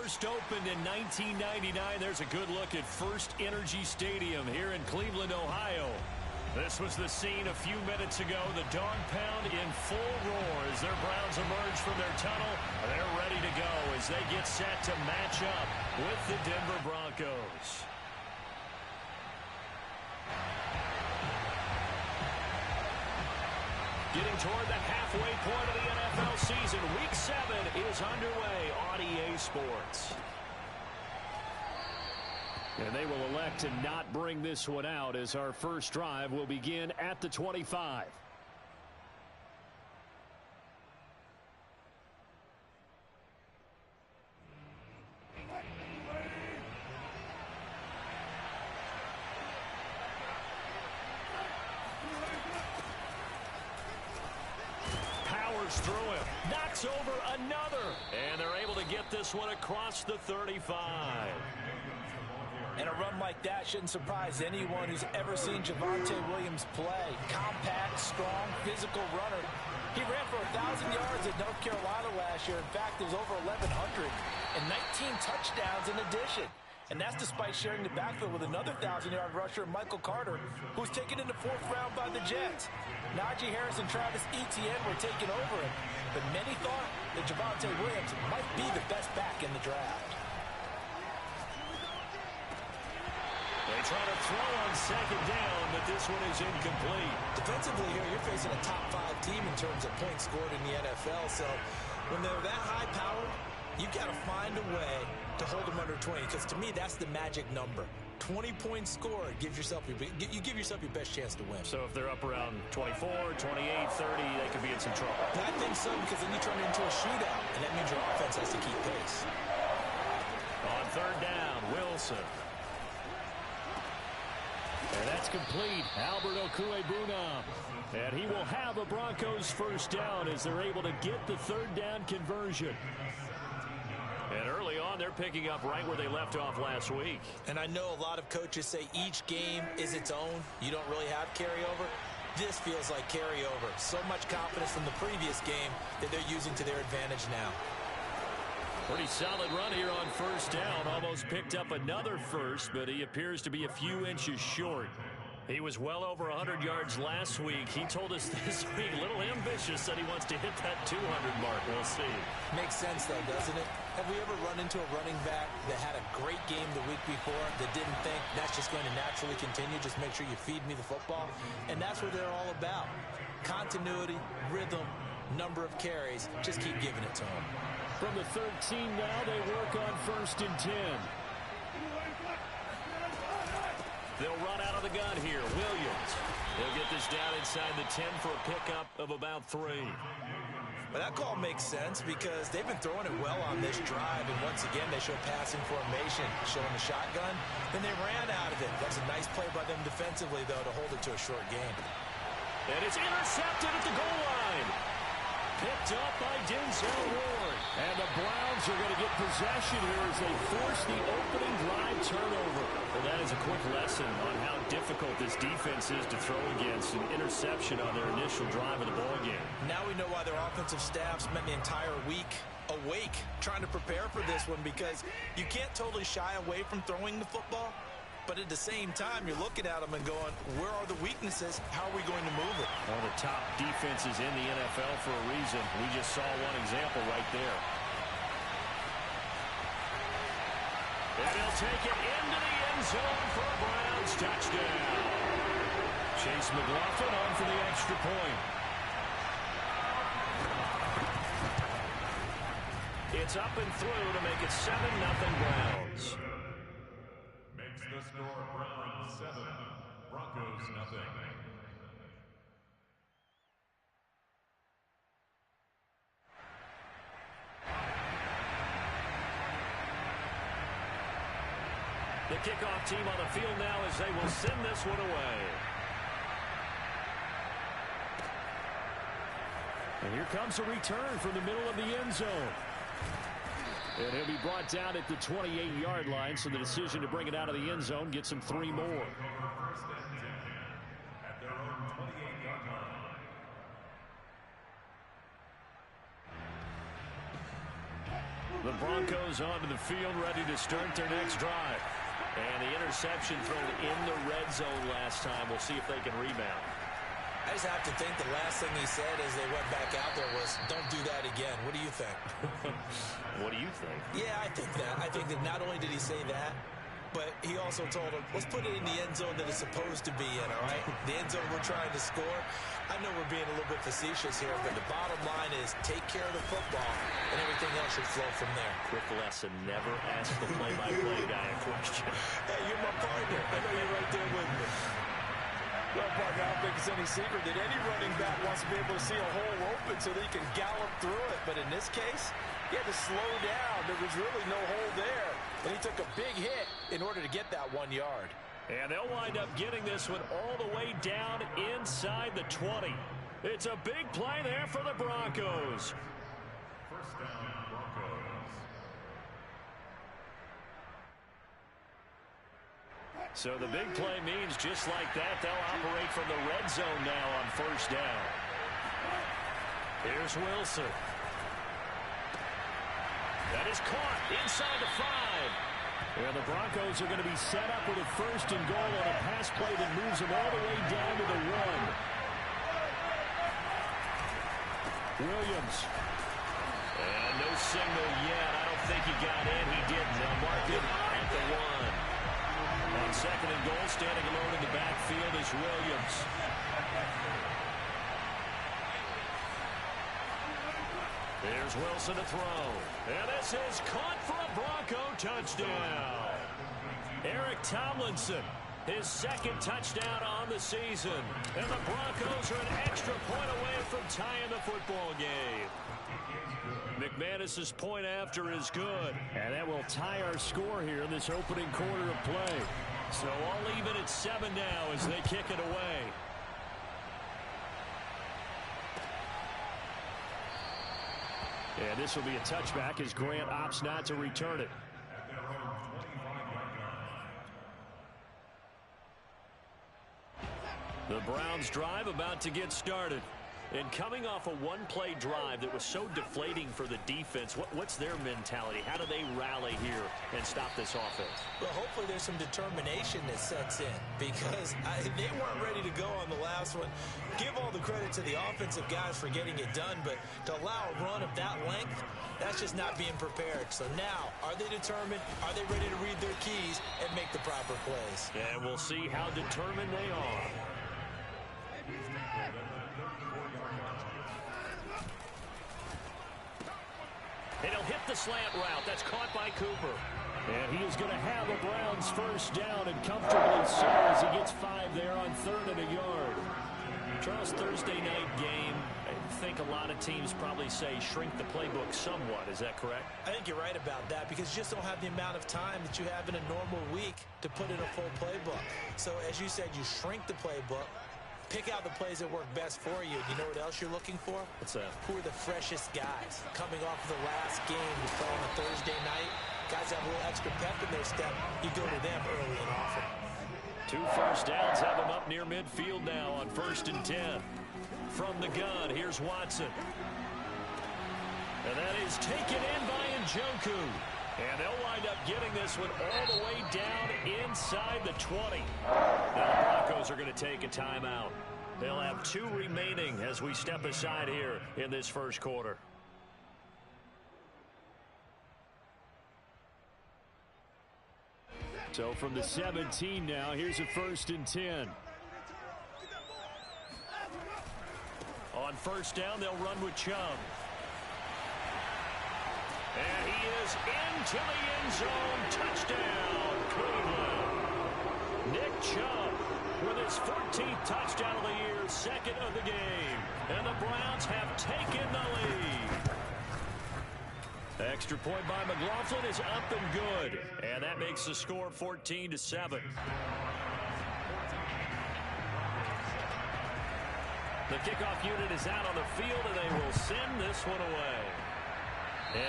first opened in 1999. There's a good look at First Energy Stadium here in Cleveland, Ohio. This was the scene a few minutes ago. The dog pound in full roar as their Browns emerge from their tunnel. They're ready to go as they get set to match up with the Denver Broncos. Getting toward the halfway point of the NFL season. Week 7 is underway on EA Sports. And they will elect to not bring this one out as our first drive will begin at the 25. Powers through him, knocks over another, and they're able to get this one across the 35. And a run like that shouldn't surprise anyone who's ever seen Javonte Williams play. Compact, strong, physical runner. He ran for 1,000 yards at North Carolina last year. In fact, it was over 1,100 and 19 touchdowns in addition. And that's despite sharing the backfield with another 1,000-yard rusher, Michael Carter, who was taken in the 4th round by the Jets. Najee Harris and Travis Etienne were taking over him. But many thought that Javonte Williams might be the best back in the draft. They try to throw on second down, but this one is incomplete. Defensively here, you're facing a top-5 team in terms of points scored in the NFL. So when they're that high-powered, you've got to find a way to hold them under 20. Because to me, that's the magic number. 20 points scored gives yourself you give yourself your best chance to win. So if they're up around 24, 28, 30, they could be in some trouble. I think so, because then you turn it into a shootout, and that means your offense has to keep pace. On third down, Wilson. And that's complete. Albert Okwuegbunam. And he will have a Broncos first down as they're able to get the third down conversion. And early on, they're picking up right where they left off last week. And I know a lot of coaches say each game is its own. You don't really have carryover. This feels like carryover. So much confidence from the previous game that they're using to their advantage now. Pretty solid run here on first down. Almost picked up another first, but he appears to be a few inches short. He was well over 100 yards last week. He told us this week, a little ambitious, said he wants to hit that 200 mark. We'll see. Makes sense, though, doesn't it? Have we ever run into a running back that had a great game the week before that didn't think that's just going to naturally continue? Just make sure you feed me the football. And that's what they're all about. Continuity, rhythm, number of carries. Just keep giving it to them. From the 13 now, they work on 1st and 10. They'll run out of the gun here. Williams. They'll get this down inside the 10 for a pickup of about 3. But that call makes sense because they've been throwing it well on this drive. And once again, they show passing formation, showing the shotgun. Then they ran out of it. That's a nice play by them defensively, though, to hold it to a short game. And it's intercepted at the goal line. Picked up by Denzel Ward. And the Browns are going to get possession here as they force the opening drive turnover. Well, that is a quick lesson on how difficult this defense is to throw against. An interception on their initial drive of the ballgame. Now we know why their offensive staff spent the entire week awake trying to prepare for this one, because you can't totally shy away from throwing the football. But at the same time, you're looking at them and going, where are the weaknesses? How are we going to move it? One of the top defenses in the NFL for a reason. We just saw one example right there. And he'll take it into the end zone for a Browns touchdown. Chase McLaughlin on for the extra point. It's up and through to make it 7-0 Browns. The score, Browns 7, Broncos nothing. The kickoff team on the field now as they will send this one away. And here comes a return from the middle of the end zone. And he'll be brought down at the 28-yard line, so the decision to bring it out of the end zone gets him 3 more. At their own 28-yard line. The Broncos onto the field, ready to start their next drive. And the interception thrown in the red zone last time. We'll see if they can rebound. I just have to think the last thing he said as they went back out there was, don't do that again. What do you think? What do you think? Yeah, I think that. I think that not only did he say that, but he also told him, let's put it in the end zone that it's supposed to be in, all right? The end zone we're trying to score. I know we're being a little bit facetious here, but the bottom line is take care of the football, and everything else should flow from there. Quick lesson, never ask the play-by-play guy a question. Hey, you're my partner. I know you're right there with me. Well, partner, I don't think it's any secret that any running back wants to be able to see a hole open so that he can gallop through it. But in this case, he had to slow down. There was really no hole there. And he took a big hit in order to get that 1 yard. And they'll wind up getting this one all the way down inside the 20. It's a big play there for the Broncos. First down, Broncos. So the big play means just like that, they'll operate from the red zone now on first down. Here's Wilson. That is caught inside the 5. And the Broncos are going to be set up with a first and goal on a pass play that moves them all the way down to the 1. Williams. And no signal yet. I don't think he got in. He didn't. They'll mark it at the 1. On second and goal, standing alone in the backfield is Williams. There's Wilson to throw. And this is caught for a Bronco touchdown. Eric Tomlinson, his second touchdown on the season. And the Broncos are an extra point away from tying the football game. McManus's point after is good. And that will tie our score here in this opening quarter of play. So all even at 7 now as they kick it away. And this will be a touchback as Grant opts not to return it. The Browns drive about to get started. And coming off a one-play drive that was so deflating for the defense, what's their mentality? How do they rally here and stop this offense? Well, hopefully there's some determination that sets in because they weren't ready to go on the last one. Give all the credit to the offensive guys for getting it done, but to allow a run of that length, that's just not being prepared. So now, are they determined? Are they ready to read their keys and make the proper plays? And we'll see how determined they are. And he'll hit the slant route. That's caught by Cooper. And he is going to have a Browns first down, and comfortably so as he gets 5 there on 3rd and a yard. Charles, Thursday night game, I think a lot of teams probably say shrink the playbook somewhat. Is that correct? I think you're right about that because you just don't have the amount of time that you have in a normal week to put in a full playbook. So as you said, you shrink the playbook. Pick out the plays that work best for you. You know what else you're looking for? What's that? Who are the freshest guys? Coming off of the last game to play on a Thursday night, guys have a little extra pep in their step. You go to them early and often. 2 first downs have them up near midfield now on 1st and 10. From the gun, here's Watson. And that is taken in by Njoku. And they'll wind up getting this one all the way down inside the 20. Now the Broncos are going to take a timeout. They'll have 2 remaining as we step aside here in this first quarter. So from the 17 now, here's a 1st and 10. On first down, they'll run with Chubb. And he is into the end zone. Touchdown, Cleveland. Nick Chubb with his 14th touchdown of the year, 2nd of the game. And the Browns have taken the lead. Extra point by McLaughlin is up and good. And that makes the score 14-7. The kickoff unit is out on the field, and they will send this one away.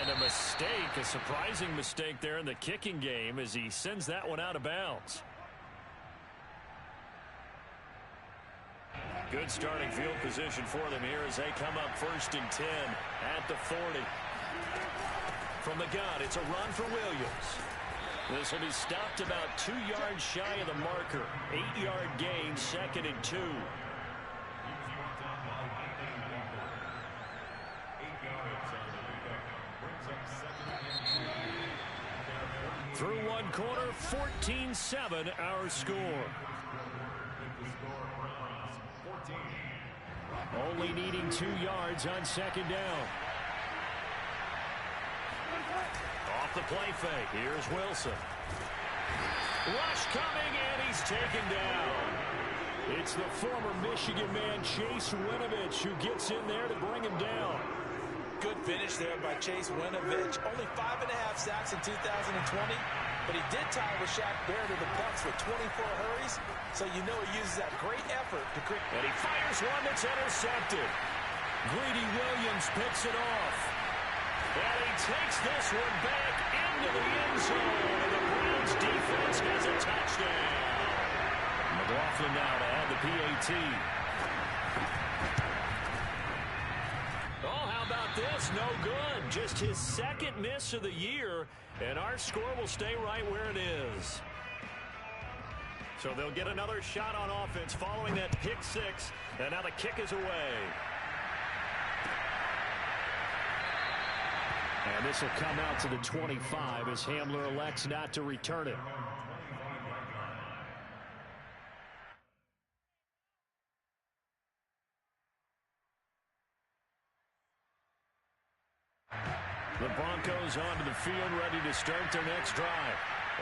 And a mistake, a surprising mistake there in the kicking game as he sends that one out of bounds. Good starting field position for them here as they come up 1st and 10 at the 40. From the gun, it's a run for Williams. This will be stopped about 2 yards shy of the marker. 8-yard gain, 2nd and 2. Through one quarter, 14-7 our score. Only needing 2 yards on 2nd down. Off the play fake. Here's Wilson. Rush coming, and he's taken down. It's the former Michigan man, Chase Winovich, who gets in there to bring him down. Good finish there by Chase Winovich. Only 5.5 sacks in 2020, but he did tie Rashad Baird to the Bucs with 24 hurries, so you know he uses that great effort to create. And he fires one that's intercepted. Greedy Williams picks it off. And he takes this one back into the end zone, and the Browns defense has a touchdown. McLaughlin now to add the PAT. Oh, how about this? No good. Just his 2nd miss of the year, and our score will stay right where it is. So they'll get another shot on offense following that pick 6, and now the kick is away. And this will come out to the 25 as Hamler elects not to return it. The Broncos onto the field, ready to start their next drive.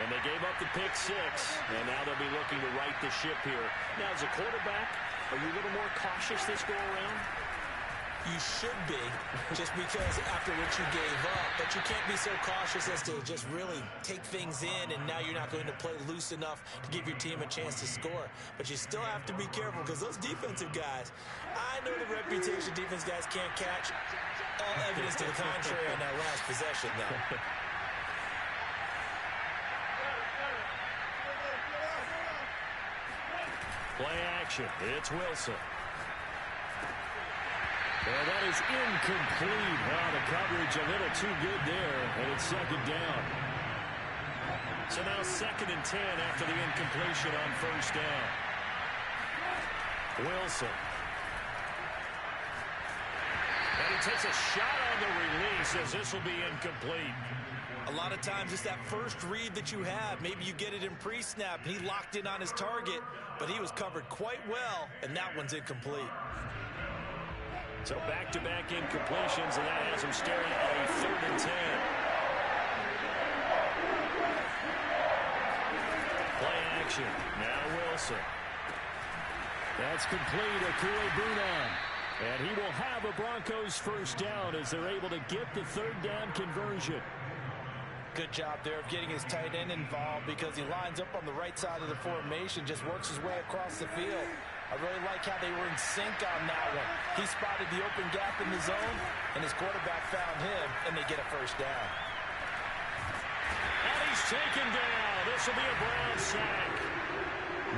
And they gave up the pick 6, and now they'll be looking to right the ship here. Now, as a quarterback, are you a little more cautious this go-around? You should be, just because after what you gave up. But you can't be so cautious as to just really take things in, and now you're not going to play loose enough to give your team a chance to score. But you still have to be careful, because those defensive guys, I know the reputation defense guys can't catch. All evidence to the contrary on that last possession, though. Play action. It's Wilson. Well, that is incomplete. Well, the coverage a little too good there, and it's 2nd down. So now 2nd and 10 after the incompletion on 1st down. Wilson. And he takes a shot on the release as this will be incomplete. A lot of times it's that first read that you have. Maybe you get it in pre-snap, and he locked in on his target, but he was covered quite well, and that one's incomplete. So back-to-back incompletions, and that has him staring at a 3rd and 10. Play action. Now Wilson. That's complete. Akure Bunan. And he will have a Broncos 1st down as they're able to get the 3rd down conversion. Good job there of getting his tight end involved, because he lines up on the right side of the formation, just works his way across the field. I really like how they were in sync on that one. He spotted the open gap in the zone, and his quarterback found him, and they get a 1st down. And he's taken down. This will be a Brown sack.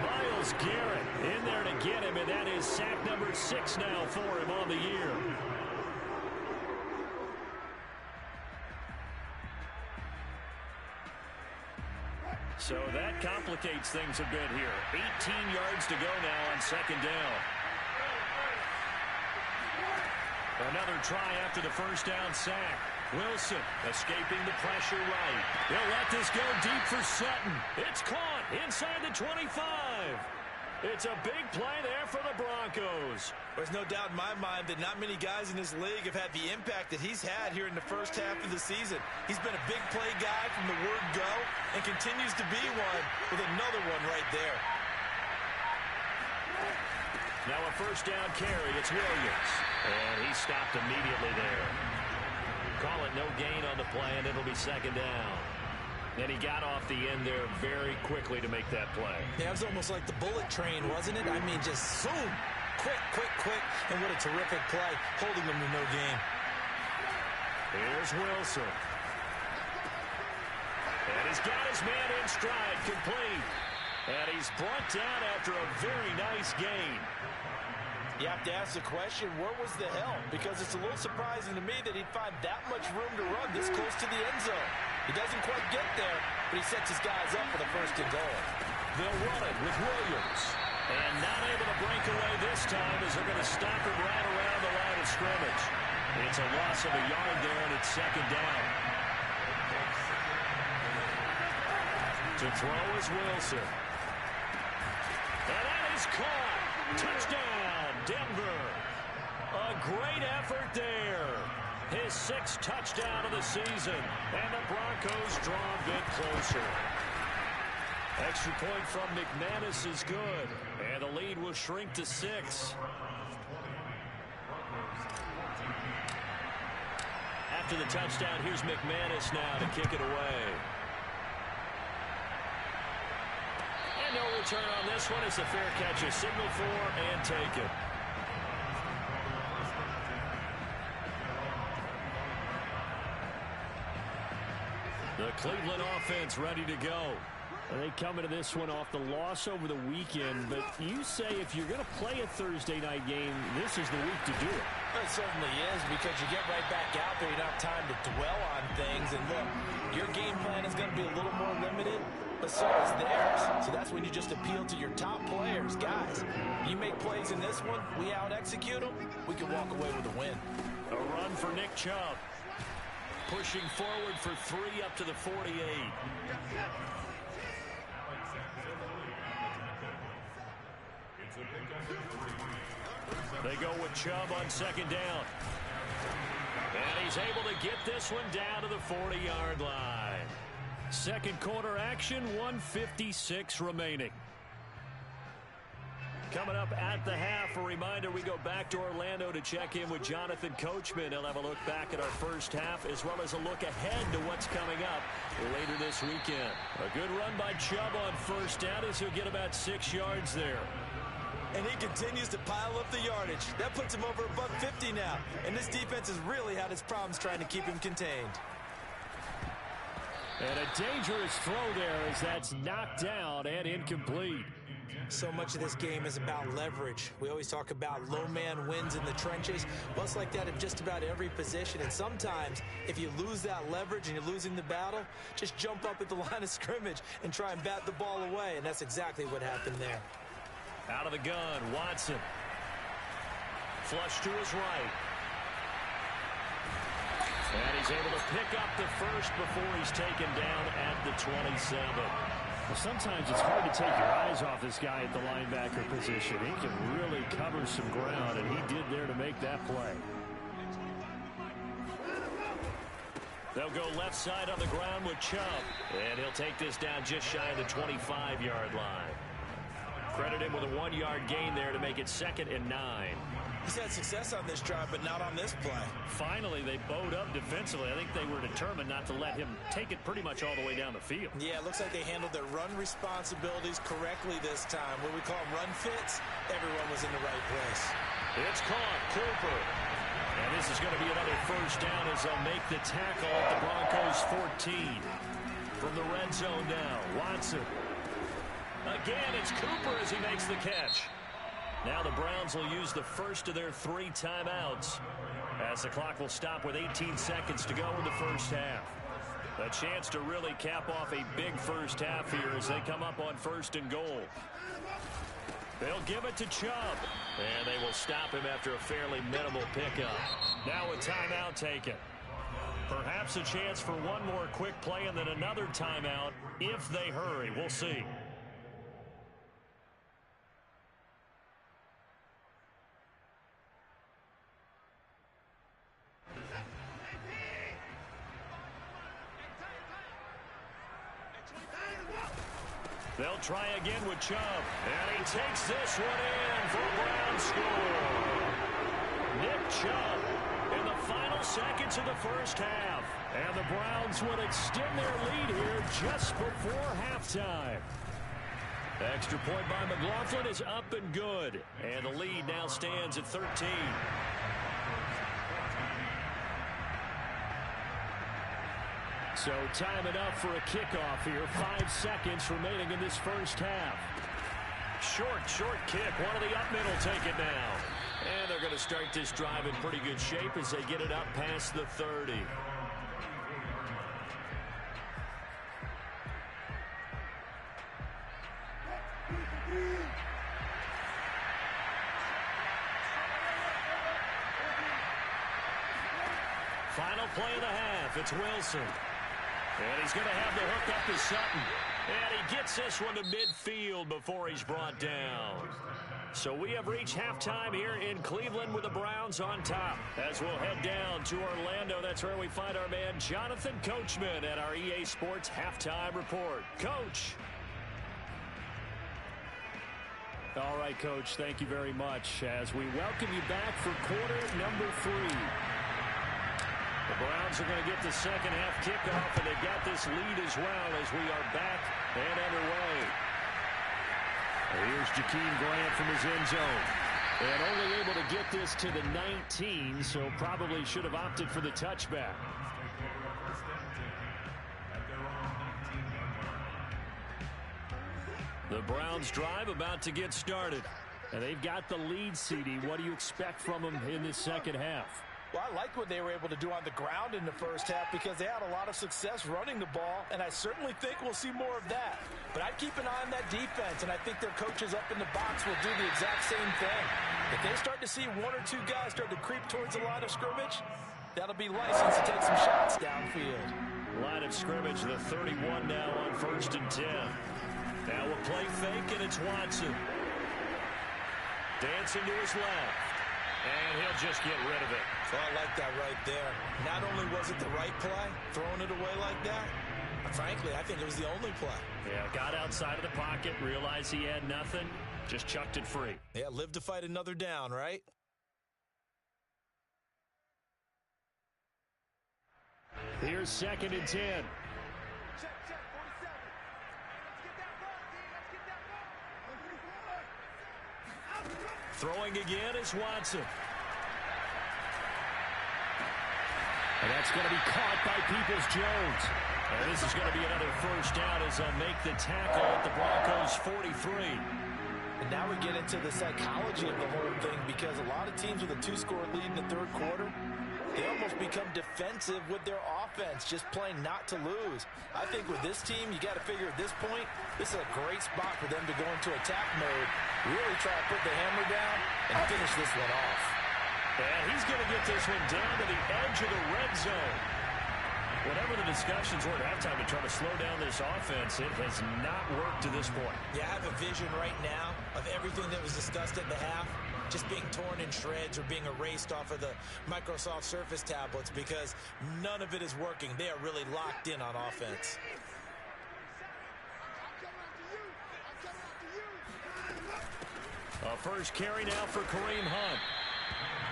Myles Garrett in there to get him, and that is sack number 6 now for him on the year. So that complicates things a bit here. 18 yards to go now on 2nd down. Another try after the 1st down sack. Wilson escaping the pressure right. They'll let this go deep for Sutton. It's caught inside the 25. It's a big play there for the Broncos. There's no doubt in my mind that not many guys in this league have had the impact that he's had here in the 1st half of the season. He's been a big play guy from the word go and continues to be one with another one right there. Now a 1st down carry. It's Williams. And he stopped immediately there. Call it no gain on the play, and it'll be 2nd down. And he got off the end there very quickly to make that play. Yeah, it was almost like the bullet train, wasn't it? I mean, just zoom. Quick, quick, quick. And what a terrific play, holding him to no gain. Here's Wilson. And he's got his man in stride, complete. And he's brought down after a very nice gain. You have to ask the question, where was the help? Because it's a little surprising to me that he'd find that much room to run this close to the end zone. He doesn't quite get there, but he sets his guys up for the first and goal. They'll run it with Williams. And not able to break away this time as they're going to stop him right around the line of scrimmage. It's a loss of a yard there, and it's second down. To throw is Wilson. And that is caught. Touchdown, Denver. A great effort there. His 6th touchdown of the season. And the Broncos draw a bit closer. Extra point from McManus is good. And the lead will shrink to 6. After the touchdown, here's McManus now to kick it away. And no return on this one as the fair catch is signaled for and taken. The Cleveland offense ready to go. They come into this one off the loss over the weekend, but you say if you're going to play a Thursday night game, this is the week to do it. It certainly is, because you get right back out there. You don't have time to dwell on things. And look, your game plan is going to be a little more limited, but so is theirs. So that's when you just appeal to your top players. Guys, you make plays in this one, we out-execute them, we can walk away with a win. A run for Nick Chubb. Pushing forward for 3 up to the 48. They go with Chubb on second down. And he's able to get this one down to the 40-yard line. Second quarter action, 1:56 remaining. Coming up at the half, a reminder, we go back to Orlando to check in with Jonathan Coachman. He'll have a look back at our first half as well as a look ahead to what's coming up later this weekend. A good run by Chubb on first down as he'll get about 6 yards there. And he continues to pile up the yardage. That puts him over $150 now. And this defense has really had its problems trying to keep him contained. And a dangerous throw there as that's knocked down and incomplete. So much of this game is about leverage. We always talk about low man wins in the trenches. Well, it's like that in just about every position. And sometimes, if you lose that leverage and you're losing the battle, just jump up at the line of scrimmage and try and bat the ball away. And that's exactly what happened there. Out of the gun, Watson. Flush to his right. And he's able to pick up the first before he's taken down at the 27. Well, sometimes it's hard to take your eyes off this guy at the linebacker position. He can really cover some ground, and he did there to make that play. They'll go left side on the ground with Chubb. And he'll take this down just shy of the 25-yard line. Credit him with a 1-yard gain there to make it 2nd and 9. He's had success on this drive, but not on this play. Finally, they bowed up defensively. I think they were determined not to let him take it pretty much all the way down the field. Yeah, it looks like they handled their run responsibilities correctly this time. What we call run fits, everyone was in the right place. It's caught, Cooper. And this is going to be another first down as they'll make the tackle at the Broncos 14. From the red zone now, Watson. Again, it's Cooper as he makes the catch. Now the Browns will use the first of their 3 timeouts as the clock will stop with 18 seconds to go in the first half. A chance to really cap off a big first half here as they come up on 1st and goal. They'll give it to Chubb, and they will stop him after a fairly minimal pickup. Now a timeout taken. Perhaps a chance for one more quick play and then another timeout if they hurry. We'll see. They'll try again with Chubb. And he takes this one in for a Brown score. Nick Chubb in the final seconds of the first half. And the Browns would extend their lead here just before halftime. Extra point by McLaughlin is up and good. And the lead now stands at 13. So time enough for a kickoff here. 5 seconds remaining in this first half. short kick. One of the up middle take it now. And they're going to start this drive in pretty good shape as they get it up past the 30. Final play of the half. It's Wilson. And he's going to have the hook up to Sutton. And he gets this one to midfield before he's brought down. So we have reached halftime here in Cleveland with the Browns on top. As we'll head down to Orlando, that's where we find our man Jonathan Coachman at our EA Sports Halftime Report. Coach. All right, Coach, thank you very much as we welcome you back for quarter number 3. The Browns are going to get the second half kickoff, and they've got this lead as well as we are back and underway. Here's Jakeem Grant from his end zone. And only able to get this to the 19, so probably should have opted for the touchback. The Browns drive about to get started. And they've got the lead, CD. What do you expect from them in this second half? Well, I like what they were able to do on the ground in the first half because they had a lot of success running the ball, and I certainly think we'll see more of that. But I'd keep an eye on that defense, and I think their coaches up in the box will do the exact same thing. If they start to see one or two guys start to creep towards the line of scrimmage, that'll be license to take some shots downfield. Line of scrimmage, the 31 now on 1st and 10. Now a play fake, and it's Watson. Dancing to his left. And he'll just get rid of it. So I like that right there. Not only was it the right play, throwing it away like that, but frankly, I think it was the only play. Yeah, got outside of the pocket, realized he had nothing, just chucked it free. Yeah, live to fight another down, right? Here's 2nd and 10. Throwing again is Watson. And that's going to be caught by Peoples-Jones. And this is going to be another first down as they'll make the tackle at the Broncos' 43. And now we get into the psychology of the whole thing because a lot of teams with a 2-score lead in the third quarter, they almost become defensive with their offense, just playing not to lose. I think with this team, you got to figure at this point, this is a great spot for them to go into attack mode, really try to put the hammer down and finish this one off. And he's going to get this one down to the edge of the red zone. Whatever the discussions were at halftime to try to slow down this offense, it has not worked to this point. Yeah, I have a vision right now of everything that was discussed at the half just being torn in shreds or being erased off of the Microsoft Surface tablets because none of it is working. They are really locked in on offense. A first carry now for Kareem Hunt.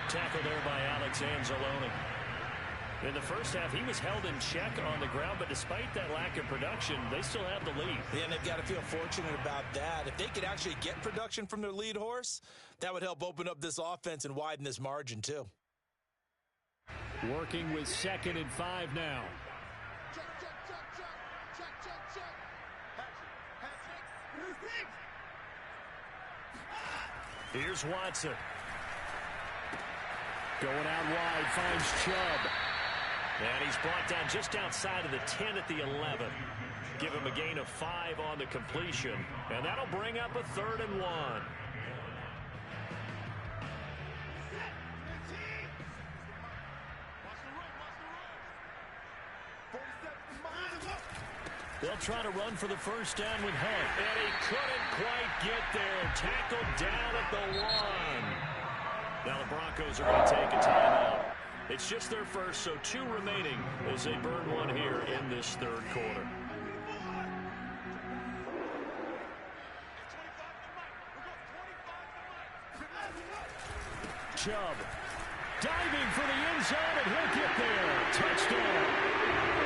Tackled there by Alex Anzalone. In the first half, he was held in check on the ground, but despite that lack of production, they still have the lead. Yeah, and they've got to feel fortunate about that. If they could actually get production from their lead horse, that would help open up this offense and widen this margin, too. Working with 2nd and 5 now. Here's Watson. Going out wide, finds Chubb. And he's brought down just outside of the 10 at the 11. Give him a gain of 5 on the completion. And that'll bring up a 3rd and 1. They'll try to run for the first down with Hunt. And he couldn't quite get there. Tackled down at the 1. Now the Broncos are going to take a timeout. It's just their first, so 2 remaining as they burn one here in this third quarter. Chubb diving for the end zone, and he'll get there. Touchdown.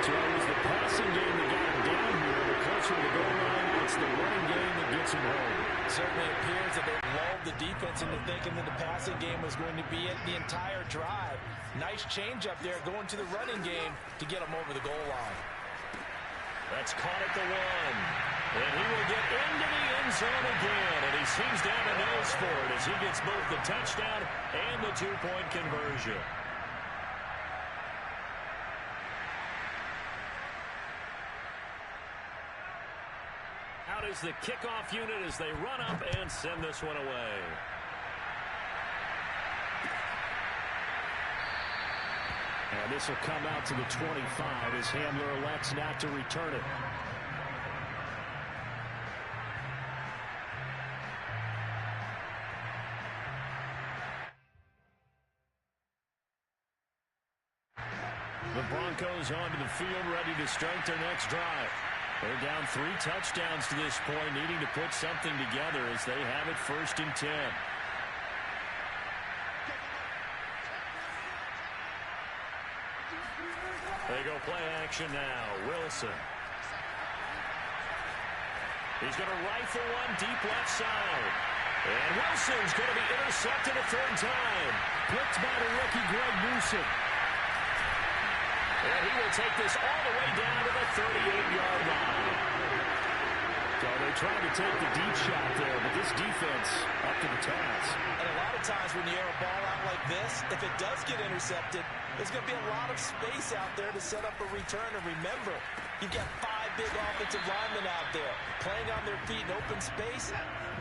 So it was the passing game that got him down here. The closer to the goal line, it's the running game that gets him home. It certainly appears that they lulled the defense into thinking that the passing game was going to be it the entire drive. Nice change up there going to the running game to get him over the goal line. That's caught at the 1. And he will get into the end zone again. And he seems to have a nose for it as he gets both the touchdown and the two-point conversion. Out is the kickoff unit as they run up and send this one away. And this will come out to the 25 as Hamler elects not to return it. The Broncos onto the field, ready to start their next drive. They're down 3 touchdowns to this point, needing to put something together as they have it 1st and 10. They go play action now. Wilson. He's going to rifle one deep left side. And Wilson's going to be intercepted a 3rd time. Blitzed by the rookie Greg Newsome. And he will take this all the way down to the 38-yard line. So they tried to take the deep shot there, but this defense up to the task. And a lot of times when you air a ball out like this, if it does get intercepted, there's going to be a lot of space out there to set up a return. And remember, you've got 5 big offensive linemen out there playing on their feet in open space.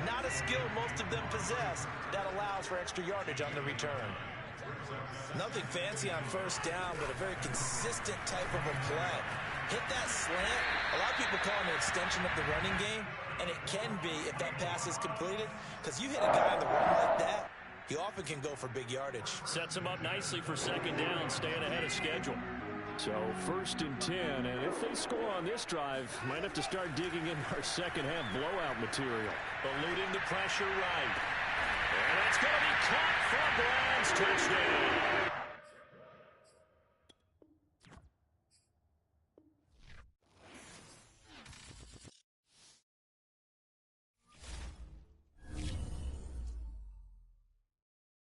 Not a skill most of them possess that allows for extra yardage on the return. Nothing fancy on 1st down, but a very consistent type of a play. Hit that slant. A lot of people call it an extension of the running game, and it can be if that pass is completed, because you hit a guy on the run like that, he often can go for big yardage. Sets him up nicely for 2nd down, staying ahead of schedule. So 1st and 10, and if they score on this drive, might have to start digging in our second-half blowout material. Eluding the pressure right. And it's going to be caught for a Browns touchdown.